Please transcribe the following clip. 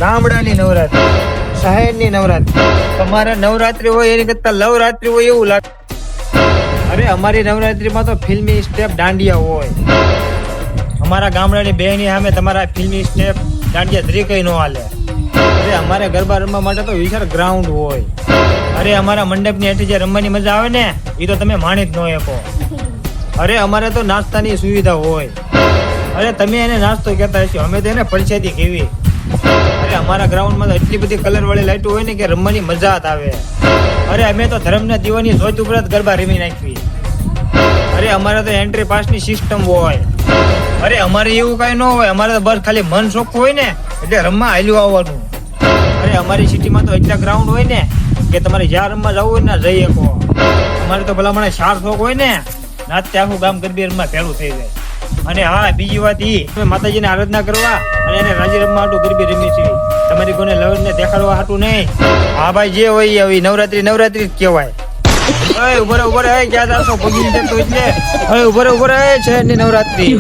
ગામડાની નવરાત્રી, શહેરની નવરાત્રી. તમારે નવરાત્રી હોય એની કરતા લવરાત્રી હોય એવું લાગે. અરે અમારી નવરાત્રીમાં તો ફિલ્મી સ્ટેપ દાંડિયા હોય. અમારા ગામડાની બહેની સામે તમારા ફિલ્મી સ્ટેપ દાંડિયા ધ્રીકઈ નો હાલે. અરે અમારે ગરબા રમવા માટે તો વિશાળ ગ્રાઉન્ડ હોય. અરે અમારા મંડપની હેઠી જે રમવાની મજા આવે ને એ તો તમે માણી જ ન શકો. અરે અમારે તો નાસ્તાની સુવિધા હોય. અરે તમે એને નાસ્તો કહેતા હશો, અમે તો એને પરસેદી કેવી. અરે અમારા ગ્રાઉન્ડમાં તો એટલી બધી કલર વાળી લાઈટો હોય ને કે રમવાની મજા જ આવે. અરે અમે તો ધર્મના દીવાની સોચ ઉપર જ ગરબા રમી નાખવી. અરે અમારે તો એન્ટ્રી પાસની સિસ્ટમ હોય. અરે અમારે એવું કઈ ન હોય, અમારે તો બસ ખાલી મન ચોખ્ખું હોય ને એટલે રમવા હાલ્યું આવવાનું. અરે અમારી સિટીમાં તો એટલા ગ્રાઉન્ડ હોય ને કે તમારે જ્યાં રમવા જવું હોય ને જઈ શકો. અમારે તો ભલા મને 4 શોખ હોય ને નાચતે આખું ગામ ગરબી રમવા ભેળું થઈ જાય. અને હા, બીજી વાત ઈ તમે માતાજીને આરાધના કરવા અને એને રાજી રમવા હાટું ગરબી રમી છે. તમારી કોને લવરને દેખાડવા હાટું નહીં. હા ભાઈ, જે હોય આવી નવરાત્રી નવરાત્રી જ કહેવાય. ઓય ઉભો રે, ક્યાં જાશો? પગી જતો એટલે ઓય ઉભો રે, શહેરની નવરાત્રી.